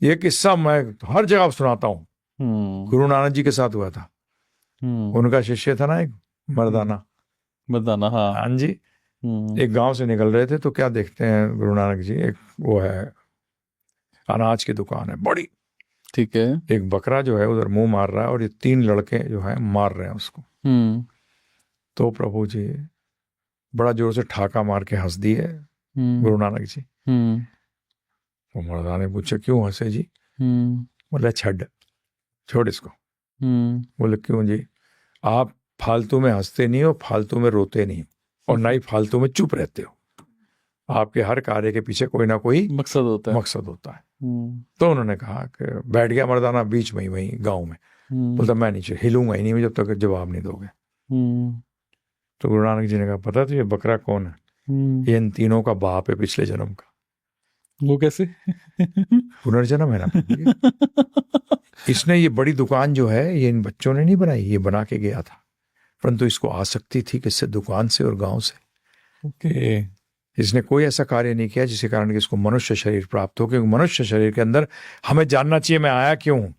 ये किस्सा मैं हर जगह सुनाता हूँ। गुरु नानक जी के साथ हुआ था। उनका शिष्य था ना एक मर्दाना। मर्दाना, हाँ। हाँ जी। एक गांव से निकल रहे थे तो क्या देखते हैं गुरु नानक जी, एक वो है अनाज की दुकान है बड़ी, ठीक है। एक बकरा जो है उधर मुंह मार रहा है और ये 3 लड़के जो है मार रहे हैं उसको। तो प्रभु जी बड़ा जोर से ठाका मार के हंस दिए गुरु नानक जी। वो मर्दाना ने पूछा क्यों हंसे जी? बोले छोड़ इसको। बोले क्यों जी? आप फालतू में हंसते नहीं हो, फालतू में रोते नहीं, और ना ही फालतू में चुप रहते हो। आपके हर कार्य के पीछे कोई ना कोई मकसद होता है। तो उन्होंने कहा कि बैठ गया मर्दाना बीच में ही वहीं गांव में। बोलता मैं नीचे हिलूंगा ही नहीं मैं जब तक जवाब नहीं दोगे। तो गुरु नानक जी ने कहा पता तुझे बकरा कौन है? ये इन तीनों का बाप है पिछले जन्म का। वो कैसे? पुनर्जन्म है ना। इसने ये बड़ी दुकान जो है ये इन बच्चों ने नहीं बनाई, ये बना के गया था, परंतु इसको आसक्ति थी किससे? दुकान से और गांव से। ओके। इसने कोई ऐसा कार्य नहीं किया जिसके कारण कि इसको मनुष्य शरीर प्राप्त हो, क्योंकि मनुष्य शरीर के अंदर हमें जानना चाहिए मैं आया क्यों हूं।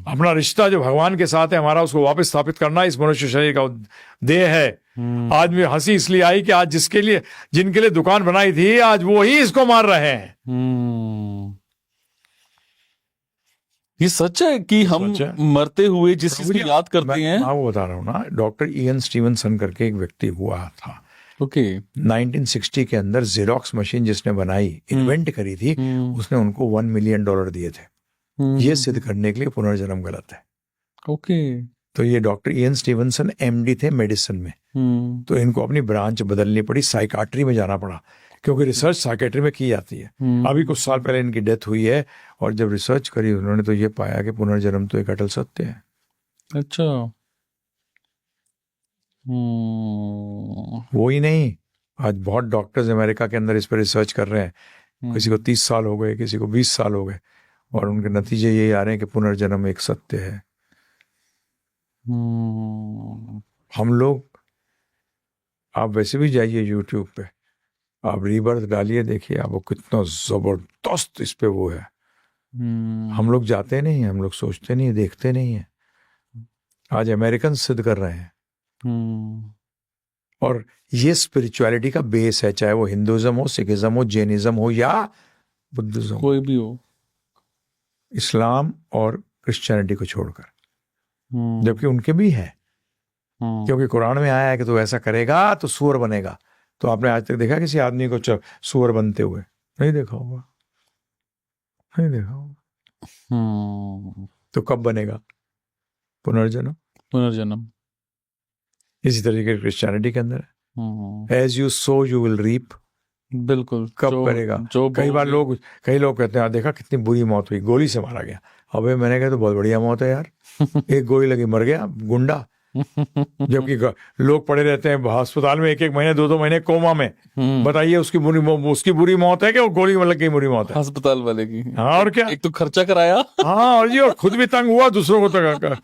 अपना रिश्ता जो भगवान के साथ है हमारा उसको वापस स्थापित करना इस मनुष्य शरीर का देह है। आज में हंसी इसलिए आई कि आज जिनके लिए दुकान बनाई थी आज वो ही इसको मार रहे हैं। ये सच है कि हम मरते हुए जिस चीज को याद करते हैं। मैं वो बता रहा हूँ ना, डॉक्टर इयन स्टीवनसन करके एक व्यक्ति हुआ था। ओके। 1960 के अंदर जेरोक्स मशीन जिसने बनाई, इन्वेंट करी थी, उसने उनको $1 मिलियन दिए थे ये सिद्ध करने के लिए पुनर्जन्म गलत है। ओके। तो ये डॉक्टर इयन स्टीवनसन एमडी थे मेडिसिन में। तो इनको अपनी ब्रांच बदलनी पड़ी, साइकाट्री में जाना पड़ा, क्योंकि रिसर्च साइकेट्री में की जाती है। अभी कुछ साल पहले इनकी डेथ हुई है और जब रिसर्च करी उन्होंने तो ये पाया कि पुनर्जन्म तो एक अटल सत्य है। अच्छा। वो ही नहीं, आज बहुत डॉक्टर्स अमेरिका के अंदर इस पर रिसर्च कर रहे हैं। किसी को 30 साल हो गए, किसी को 20 साल हो गए, और उनके नतीजे यही आ रहे हैं कि पुनर्जन्म एक सत्य है। हम लोग, आप वैसे भी जाइए यूट्यूब पे, आप रीबर्थ डालिए, देखिए आपको कितना जबरदस्त इस पे वो है। हम लोग जाते नहीं, हम लोग सोचते नहीं, देखते नहीं है। आज अमेरिकन सिद्ध कर रहे हैं। और ये स्पिरिचुअलिटी का बेस है, चाहे वो हिंदुइज्म हो, सिखिज्म हो, जैनिज्म हो या बुद्धिज्म, कोई भी हो, इस्लाम और क्रिश्चियनिटी को छोड़कर, जबकि उनके भी है। क्योंकि कुरान में आया है कि तू ऐसा करेगा तो सूअर बनेगा। तो आपने आज तक देखा किसी आदमी को सूअर बनते हुए? नहीं देखा होगा, नहीं देखा होगा। तो कब बनेगा? पुनर्जन्म। इसी तरीके क्रिश्चियनिटी के अंदर है, as you sow you will reap. बिल्कुल। कब करेगा? कई लोग कहते हैं देखा कितनी बुरी मौत हुई, गोली से मारा गया। अबे मैंने कहा तो बहुत बढ़िया मौत है यार, एक गोली लगी मर गया गुंडा। जबकि लोग पड़े रहते हैं अस्पताल में 1-1 महीने 2-2 महीने कोमा में। बताइए उसकी बुरी मौत है कि वो गोली में लग गई बुरी मौत है? अस्पताल वाले की। हाँ और क्या, एक तो खर्चा कराया। हाँ और जी, और खुद भी तंग हुआ, दूसरों को तंग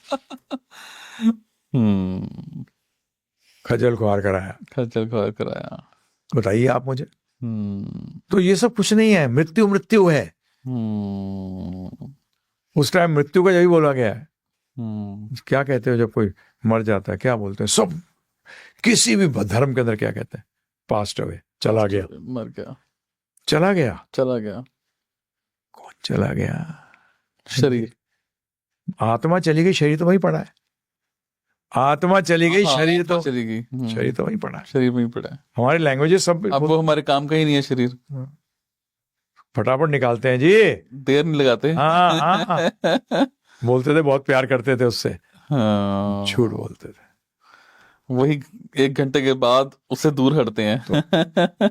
खजल खुआर कराया। बताइए आप मुझे। तो ये सब कुछ नहीं है, मृत्यु है। उस टाइम मृत्यु का यही बोला गया है। क्या कहते हो जब कोई मर जाता है, क्या बोलते हैं सब? किसी भी धर्म के अंदर क्या कहते हैं? पास्ट अवे, चला गया, मर गया, चला गया। कौन चला गया? शरीर। आत्मा चली गई, शरीर तो वही पड़ा है। आत्मा चली गई, शरीर तो वही पड़ा है। शरीर वही पड़ा है। हमारे लैंग्वेजेस सब अब वो हमारे काम का ही नहीं है शरीर। फटाफट निकालते हैं जी, देर नहीं लगाते। हाँ। बोलते थे बहुत प्यार करते थे उससे, झूठ बोलते थे। वही 1 घंटे के बाद उससे दूर हटते हैं।